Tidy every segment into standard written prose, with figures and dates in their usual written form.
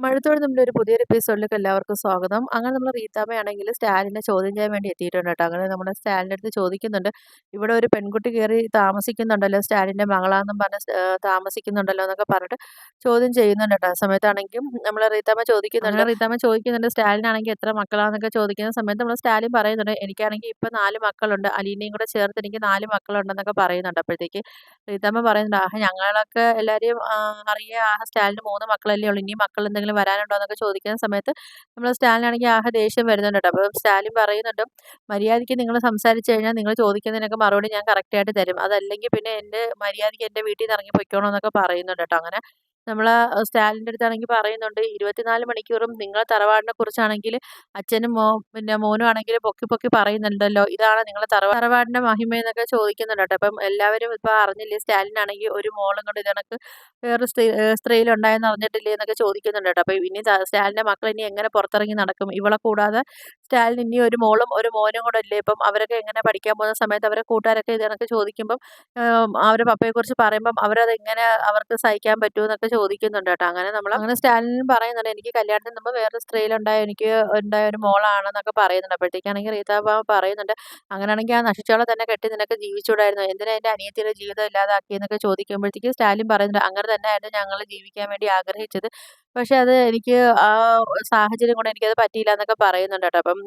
മഴത്തോട് നമ്മുടെ ഒരു പുതിയൊരു എപ്പിസോഡിലേക്ക് എല്ലാവർക്കും സ്വാഗതം. അങ്ങനെ നമ്മൾ റീത്താമ്മയാണെങ്കിൽ സ്റ്റാലിനെ ചോദ്യം ചെയ്യാൻ വേണ്ടി എത്തിയിട്ടുണ്ട് കേട്ടോ. അങ്ങനെ നമ്മുടെ സ്റ്റാലിൻ്റെ അടുത്ത് ചോദിക്കുന്നുണ്ട്, ഇവിടെ ഒരു പെൺകുട്ടി കയറി താമസിക്കുന്നുണ്ടല്ലോ, സ്റ്റാലിൻ്റെ മകളാണെന്നും പറഞ്ഞ് താമസിക്കുന്നുണ്ടല്ലോ എന്നൊക്കെ പറഞ്ഞിട്ട് ചോദ്യം ചെയ്യുന്നുണ്ട് കേട്ടോ. ആ സമയത്താണെങ്കിലും നമ്മൾ റീത്താമ്മ ചോദിക്കുന്നുണ്ട് സ്റ്റാലിനാണെങ്കിൽ എത്ര മക്കളാന്നൊക്കെ ചോദിക്കുന്ന സമയത്ത് നമ്മൾ സ്റ്റാലിൻ പറയുന്നുണ്ട്, എനിക്കാണെങ്കിൽ ഇപ്പം 4 മക്കളുണ്ട്, അലീനയും കൂടെ ചേർത്ത് എനിക്ക് 4 മക്കളുണ്ടെന്നൊക്കെ പറയുന്നുണ്ട്. അപ്പോഴത്തേക്ക് റീത്താമ്മ പറയുന്നുണ്ട്, ആഹ് ഞങ്ങളൊക്കെ എല്ലാവരെയും അറിയാം, സ്റ്റാലിന് 3 മക്കളല്ലേ ഉള്ളൂ, ഇനി മക്കൾ എന്തെങ്കിലും വരാനുണ്ടോ എന്നൊക്കെ ചോദിക്കുന്ന സമയത്ത് നമ്മൾ സ്റ്റാലിനാണെങ്കിൽ ദേഷ്യം വരുന്നുണ്ട് കേട്ടോ. അപ്പോൾ സ്റ്റാലിൻ പറയുന്നുണ്ട്, മര്യാദയ്ക്ക് നിങ്ങൾ സംസാരിച്ച് കഴിഞ്ഞാൽ നിങ്ങൾ ചോദിക്കുന്നതിനൊക്കെ മറുപടി ഞാൻ കറക്റ്റായിട്ട് തരും, അതല്ലെങ്കിൽ പിന്നെ എൻ്റെ മര്യാദയ്ക്ക് എൻ്റെ വീട്ടിൽ നിന്ന് ഇറങ്ങി പൊയ്ക്കോണം എന്നൊക്കെ പറയുന്നുണ്ട് കേട്ടോ. അങ്ങനെ നമ്മൾ സ്റ്റാലിൻ്റെ അടുത്താണെങ്കിൽ പറയുന്നുണ്ട്, 24 മണിക്കൂറും നിങ്ങൾ തറവാടിനെ കുറിച്ചാണെങ്കിൽ അച്ഛനും പിന്നെ മോനും ആണെങ്കിൽ പൊക്കി പൊക്കി പറയുന്നുണ്ടല്ലോ, ഇതാണ് നിങ്ങളെ തറവാടിന്റെ മഹിമയെന്നൊക്കെ ചോദിക്കുന്നുണ്ട് കേട്ടോ. അപ്പം എല്ലാവരും ഇപ്പൊ അറിഞ്ഞില്ലേ, സ്റ്റാലിനാണെങ്കിൽ ഒരു മോളും കൊണ്ട് ഇത് കണക്ക് വേറൊരു സ്ത്രീയിലുണ്ടായെന്ന് അറിഞ്ഞിട്ടില്ലേ എന്നൊക്കെ ചോദിക്കുന്നുണ്ട് കേട്ടോ. അപ്പൊ ഇനി സ്റ്റാലിന്റെ മക്കൾ ഇനി എങ്ങനെ പുറത്തിറങ്ങി നടക്കും, ഇവളെ കൂടാതെ സ്റ്റാലിന് ഇനി ഒരു മോളും ഒരു മോനും കൂടെ ഇല്ലേ, ഇപ്പം അവരൊക്കെ എങ്ങനെ പഠിക്കാൻ പോകുന്ന സമയത്ത് അവരെ കൂട്ടുകാരൊക്കെ ഇത് കണക്ക് ചോദിക്കുമ്പം അവരുടെ പപ്പയെക്കുറിച്ച് പറയുമ്പം അവരത് എങ്ങനെ അവർക്ക് സഹിക്കാൻ പറ്റുമെന്നൊക്കെ ചോദിക്കുന്നുണ്ട് കേട്ടോ. അങ്ങനെ സ്റ്റാലിനും പറയുന്നുണ്ട്, എനിക്ക് കല്യാണത്തിന് മുമ്പ് വേറൊരു സ്ത്രീയിലുണ്ടായ എനിക്ക് ഉണ്ടായ ഒരു മോളാണെന്നൊക്കെ പറയുന്നുണ്ട്. അപ്പോഴത്തേക്കാണെങ്കിൽ റീതാ പറയുന്നുണ്ട്, അങ്ങനെയാണെങ്കിൽ ആ നശിച്ചോളെ തന്നെ കെട്ടി നിനക്ക് ജീവിച്ചൂടായിരുന്നോ, എന്തിനാ എൻ്റെ അനിയത്തിയുടെ ജീവിതം ഇല്ലാതാക്കിയെന്നൊക്കെ ചോദിക്കുമ്പോഴത്തേക്ക് സ്റ്റാലിൻ പറയുന്നുണ്ട്, അങ്ങനെ തന്നെയായിരുന്നു ഞങ്ങൾ ജീവിക്കാൻ വേണ്ടി ആഗ്രഹിച്ചത്, പക്ഷെ അത് എനിക്ക് ആ സാഹചര്യം കൊണ്ട് എനിക്കത് പറ്റിയില്ല എന്നൊക്കെ പറയുന്നുണ്ട് കേട്ടോ. അപ്പം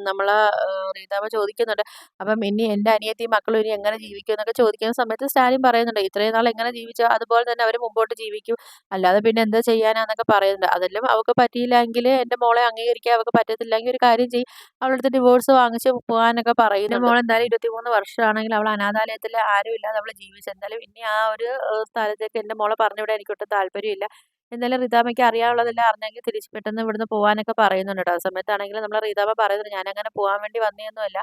റീതാമ്മ ചോദിക്കുന്നുണ്ട്, അപ്പം ഇനി എൻ്റെ അനിയത്തിയും മക്കളും ഇനി എങ്ങനെ ജീവിക്കും എന്നൊക്കെ ചോദിക്കുന്ന സമയത്ത് സ്റ്റാലിൻ പറയുന്നുണ്ട്, ഇത്രയും നാൾ എങ്ങനെ ജീവിച്ചോ അതുപോലെ തന്നെ അവർ മുമ്പോട്ട് ജീവിക്കും, അല്ലാതെ പിന്നെ എന്താ ചെയ്യാനാന്നൊക്കെ പറയുന്നുണ്ട്. അതെല്ലാം അവൾക്ക് പറ്റിയില്ലെങ്കിൽ, എൻ്റെ മോളെ അംഗീകരിക്കാൻ അവൾക്ക് പറ്റത്തില്ലെങ്കിൽ ഒരു കാര്യം ചെയ്യും, അവളുടെ അടുത്ത് ഡിവോഴ്സ് വാങ്ങിച്ച് പോകാനൊക്കെ പറയുന്നുണ്ട്. എൻ്റെ മോൾ എന്തായാലും 23 വർഷമാണെങ്കിൽ അവൾ അനാഥാലയത്തിൽ ആരും ഇല്ലാതെ അവൾ ജീവിച്ചു, എന്തായാലും ഇനി ആ ഒരു സ്ഥലത്തേക്ക് എൻ്റെ മോളെ പറഞ്ഞുവിടാൻ എനിക്കൊട്ടും താല്പര്യമില്ല, എന്തായാലും റിതാമ്മയ്ക്ക് അറിയാനുള്ളതെല്ലാം അറിഞ്ഞെങ്കിൽ തിരിച്ച് പെട്ടെന്ന് ഇവിടുന്ന് പോകാനൊക്കെ പറയുന്നുണ്ട് കേട്ടോ. ആ സമയത്താണെങ്കിൽ നമ്മളെ റിതാമ്മ പറയുന്നുണ്ട്, ഞാനങ്ങനെ പോകാൻ വേണ്ടി വന്നതൊന്നുമല്ല,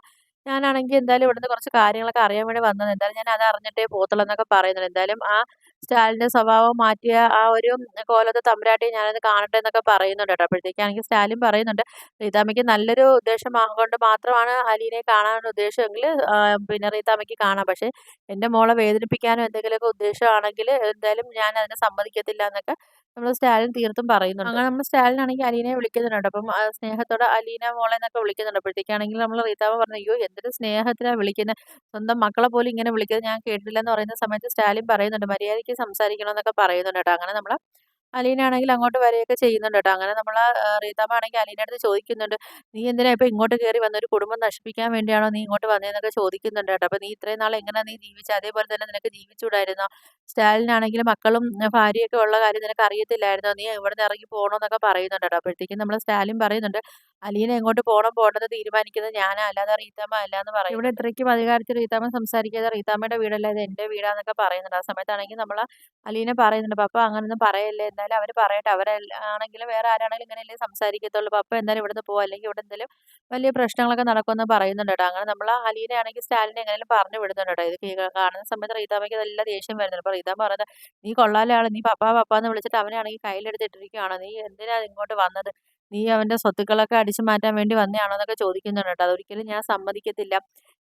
ഞാനാണെങ്കിൽ എന്തായാലും ഇവിടുന്ന് കുറച്ച് കാര്യങ്ങളൊക്കെ അറിയാൻ വേണ്ടി വന്നത്, എന്തായാലും ഞാൻ അത് അറിഞ്ഞിട്ടേ പോകത്തുള്ളൂ എന്നൊക്കെ പറയുന്നുണ്ട്. എന്തായാലും ആ സ്റ്റാലിൻ്റെ സ്വഭാവം മാറ്റിയ ആ ഒരു കോലത്തെ തമ്പുരാട്ടിയെ ഞാനത് കാണട്ടെ എന്നൊക്കെ പറയുന്നുണ്ട് കേട്ടോ. അപ്പോഴത്തേക്കാണെങ്കിൽ സ്റ്റാലിൻ പറയുന്നുണ്ട്, റീതാമ്മയ്ക്ക് നല്ലൊരു ഉദ്ദേശം കൊണ്ട് മാത്രമാണ് അലീനയെ കാണാനുള്ള ഉദ്ദേശമെങ്കിൽ പിന്നെ റീതാമ്മയ്ക്ക് കാണാം, പക്ഷേ എൻ്റെ മോളെ വേദനിപ്പിക്കാനോ എന്തെങ്കിലുമൊക്കെ ഉദ്ദേശമാണെങ്കിൽ എന്തായാലും ഞാൻ അതിന് സമ്മതിക്കത്തില്ല എന്നൊക്കെ നമ്മൾ സ്റ്റാലിൻ തീർത്തും പറയുന്നുണ്ട്. അങ്ങനെ നമ്മൾ സ്റ്റാലിനാണെങ്കിൽ അലീനയെ വിളിക്കുന്നുണ്ട്. അപ്പം സ്നേഹത്തോടെ അലീന മോളെ എന്നൊക്കെ വിളിക്കുന്നുണ്ട്. അപ്പോഴത്തേക്കാണെങ്കിൽ നമ്മൾ റീതാമ്മ പറഞ്ഞു, അയ്യോ എന്തൊരു സ്നേഹത്തിലാണ് വിളിക്കുന്നത്, സ്വന്തം മക്കളെ പോലും ഇങ്ങനെ വിളിക്കുന്നത് ഞാൻ കേട്ടിട്ടില്ലെന്ന് പറയുന്ന സമയത്ത് സ്റ്റാലിൻ പറയുന്നുണ്ട്, മര്യാദയ്ക്ക് സംസാരിക്കണം എന്നൊക്കെ പറയുന്നുണ്ട് കേട്ടോ. അങ്ങനെ നമ്മൾ അലീനയാണെങ്കിൽ അങ്ങോട്ട് വരികയൊക്കെ ചെയ്യുന്നുണ്ട് കേട്ടോ. അങ്ങനെ നമ്മൾ റീതാമ്മ ആണെങ്കിൽ അലീനയുടെ അടുത്ത് ചോദിക്കുന്നുണ്ട്, നീ എന്തിനാ ഇപ്പൊ ഇങ്ങോട്ട് കയറി വന്ന, ഒരു കുടുംബം നശിപ്പിക്കാൻ വേണ്ടിയാണോ നീ ഇങ്ങോട്ട് വന്നതെന്നൊക്കെ ചോദിക്കുന്നുണ്ട് കേട്ടോ. അപ്പൊ നീ ഇത്രയും നാൾ എങ്ങനെ നീ ജീവിച്ച, അതേപോലെ തന്നെ നിനക്ക് ജീവിച്ചുകൂടായിരുന്നോ, സ്റ്റാലിനാണെങ്കിൽ മക്കളും ഭാര്യയൊക്കെ ഉള്ള കാര്യം നിനക്ക് അറിയത്തില്ലായിരുന്നോ, നീ ഇവിടുന്ന് ഇറങ്ങി പോകണമെന്നൊക്കെ പറയുന്നുണ്ട് കേട്ടോ. അപ്പോഴത്തേക്കും നമ്മൾ സ്റ്റാലിൻ പറയുന്നുണ്ട്, അലീന എങ്ങോട്ട് പോകണം പോകേണ്ടത് തീരുമാനിക്കുന്നത് ഞാനാ, അല്ലാതെ റീതാമ്മ അല്ല എന്ന് പറയും. ഇവിടെ ഇത്രയ്ക്കും അധികാരത്തിൽ റീതാമ്മ സംസാരിക്കാതെ റീതാമ്മയുടെ വീടല്ല ഇത് എൻ്റെ വീടാന്നൊക്കെ പറയുന്നുണ്ട്. ആ സമയത്താണെങ്കിൽ നമ്മൾ അലീന പറയുന്നുണ്ട്, പപ്പ അങ്ങനൊന്നും പറയല്ലേ, എന്തായാലും അവർ പറയട്ടെ, അവരാണെങ്കിലും വേറെ ആരാണെങ്കിലും ഇങ്ങനെയല്ലേ സംസാരിക്കത്തുള്ളൂ, പപ്പ എന്തായാലും ഇവിടുന്ന് പോവാ, അല്ലെങ്കിൽ ഇവിടെ എന്തെങ്കിലും വലിയ പ്രശ്നങ്ങളൊക്കെ നടക്കുമെന്ന് പറയുന്നുണ്ട് കേട്ടോ. അങ്ങനെ നമ്മൾ അലീനയാണെങ്കിൽ സ്റ്റാലിനെ എങ്ങനെയും പറഞ്ഞു വിടുന്നുണ്ട് കേട്ടോ. ഇത് കാണുന്ന സമയത്ത് റീതാമ്മയ്ക്ക് നല്ല ദേഷ്യം വരുന്നുണ്ട്. അപ്പോൾ റീതാമ്മ പറയുന്നത്, നീ കൊള്ളാലെ ആള്, നീ പപ്പ പപ്പ എന്ന് വിളിച്ചിട്ട് അവനാണെങ്കിൽ കയ്യിലെടുത്തിട്ടിരിക്കുകയാണോ, നീ എന്തിനാ ഇങ്ങോട്ട് വന്നത്, നീ അവൻ്റെ സ്വത്തുക്കളൊക്കെ അടിച്ചു മാറ്റാൻ വേണ്ടി വന്നതാണോ എന്നൊക്കെ ചോദിക്കുന്നുണ്ട് കേട്ടോ. അതൊരിക്കലും ഞാൻ സമ്മതിക്കത്തില്ല,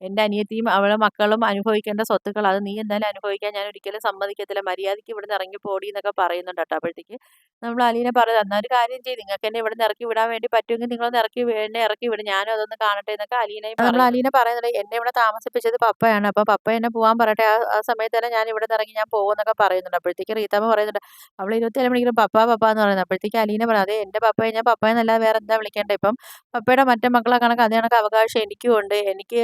എൻ്റെ അനിയത്തിയും അവളെ മക്കളും അനുഭവിക്കേണ്ട സ്വത്തുക്കൾ അത് നീ എന്തായാലും അനുഭവിക്കാൻ ഞാൻ ഒരിക്കലും സമ്മതിക്കത്തില്ല, മര്യാദയ്ക്ക് ഇവിടുന്ന് ഇറങ്ങി പോടി എന്നൊക്കെ പറയുന്നുണ്ട് കേട്ടോ. അപ്പോഴത്തേക്ക് നമ്മൾ അലീന പറയുന്നത്, എന്നാൽ ഒരു കാര്യം ചെയ്യും, നിങ്ങൾക്ക് എന്നെ ഇവിടുന്ന് ഇറക്കി വിടാൻ വേണ്ടി പറ്റുമെങ്കിൽ നിങ്ങളൊന്ന് എന്നെ ഇറക്കി വിടും, ഞാനും അതൊന്ന് കാണട്ടെ എന്നൊക്കെ അലീന പറയുന്നത്, എന്നെ ഇവിടെ താമസിപ്പിച്ചത് പപ്പയാണ്, അപ്പോൾ പപ്പ എന്നെ പോകാൻ പറയട്ടെ, ആ സമയത്ത് തന്നെ ഞാൻ ഇവിടെ ഇറങ്ങി ഞാൻ പോകുമെന്നൊക്കെ പറയുന്നുണ്ട്. അപ്പോഴത്തേക്ക് റീതാമ്മ പറയുന്നുണ്ട്, അവൾ 24 മണിക്കൂറും പപ്പ പപ്പ എന്ന് പറയുന്നത്. അപ്പോഴത്തേക്ക് അലീന പറയുന്നത്, അതെ എൻ്റെ പപ്പയെ ഞാൻ പപ്പയെന്നല്ലാതെ വേറെ എന്താ വിളിക്കേണ്ടത്, ഇപ്പം പപ്പയുടെ മറ്റേ മക്കളെ കണക്ക് അതേ കണക്ക് അവകാശം എനിക്കും ഉണ്ട്, എനിക്ക്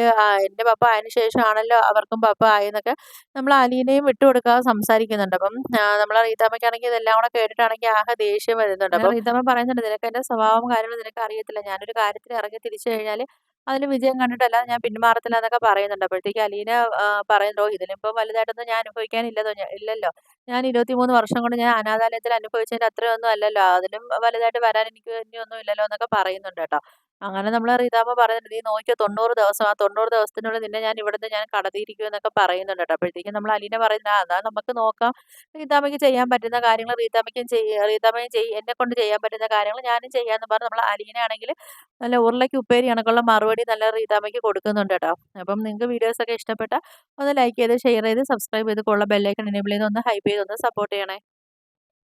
എൻ്റെ പപ്പ അതിന് ശേഷമാണല്ലോ അവർക്കും പപ്പ ആയെന്നൊക്കെ നമ്മൾ അലീനയും വിട്ടുകൊടുക്കാതെ സംസാരിക്കുന്നുണ്ട്. അപ്പം നമ്മളെ റീതാമ്മയ്ക്കാണെങ്കിൽ ഇതെല്ലാം കൂടെ കേട്ടിട്ടാണെങ്കിൽ ദേഷ്യം വരുന്നുണ്ട്. അപ്പം റീതാമ്മ പറയുന്നുണ്ട്, നിനക്ക് എൻ്റെ സ്വഭാവം കാര്യങ്ങളും നിനക്ക് അറിയത്തില്ല, ഞാനൊരു കാര്യത്തിൽ ഇറങ്ങി തിരിച്ചു കഴിഞ്ഞാൽ അതിന് വിജയം കണ്ടിട്ടല്ലാതെ ഞാൻ പിന്മാറത്തില്ല എന്നൊക്കെ പറയുന്നുണ്ട്. അപ്പോഴത്തേക്ക് അലീന പറയുന്നുണ്ടോ, ഇതിലിപ്പം വലുതായിട്ടൊന്നും ഞാൻ അനുഭവിക്കാനില്ലതോ, ഇല്ലല്ലോ, ഞാൻ 23 വർഷം കൊണ്ട് ഞാൻ അനാഥാലയത്തിൽ അനുഭവിച്ചതിൻ്റെ അത്രയൊന്നും അല്ലല്ലോ, അതിലും വലുതായിട്ട് വരാൻ എനിക്ക് ഇനിയൊന്നും ഇല്ലല്ലോ എന്നൊക്കെ പറയുന്നുണ്ട് കേട്ടോ. അങ്ങനെ നമ്മളെ റീതാമ്മ പറയുന്നുണ്ട്, നീ നോക്കിയോ 90 ദിവസം, ആ 90 ദിവസത്തിനുള്ളിൽ നിന്നെ ഞാൻ ഇവിടുന്ന് ഞാൻ കടത്തിയിരിക്കും എന്നൊക്കെ പറയുന്നുണ്ട് കേട്ടോ. അപ്പോഴത്തേക്കും നമ്മൾ അലീന പറയുന്നത്, അതാ നമുക്ക് നോക്കാം, റീതാമ്മയ്ക്ക് ചെയ്യാൻ പറ്റുന്ന കാര്യങ്ങൾ റീതാമ്മയും ചെയ്യും, എന്നെ കൊണ്ട് ചെയ്യാൻ പറ്റുന്ന കാര്യങ്ങൾ ഞാനും ചെയ്യാന്ന് പറഞ്ഞ് നമ്മൾ അലീനയാണെങ്കിൽ നല്ല ഉരുളയ്ക്ക് ഉപ്പേരി കണക്കുള്ള മറുപടി നല്ല റീതാമ്മയ്ക്ക് കൊടുക്കുന്നുണ്ട് കേട്ടോ. അപ്പം നിങ്ങൾക്ക് വീഡിയോസൊക്കെ ഇഷ്ടപ്പെട്ട ഒന്ന് ലൈക്ക് ചെയ്ത് ഷെയർ ചെയ്ത് സബ്സ്ക്രൈബ് ചെയ്ത് ബെല്ലൈക്കൺ എനേബിൾ ചെയ്ത് ഒന്ന് ഹൈപ്പ് ചെയ്ത് ഒന്ന് സപ്പോർട്ട് ചെയ്യണേ.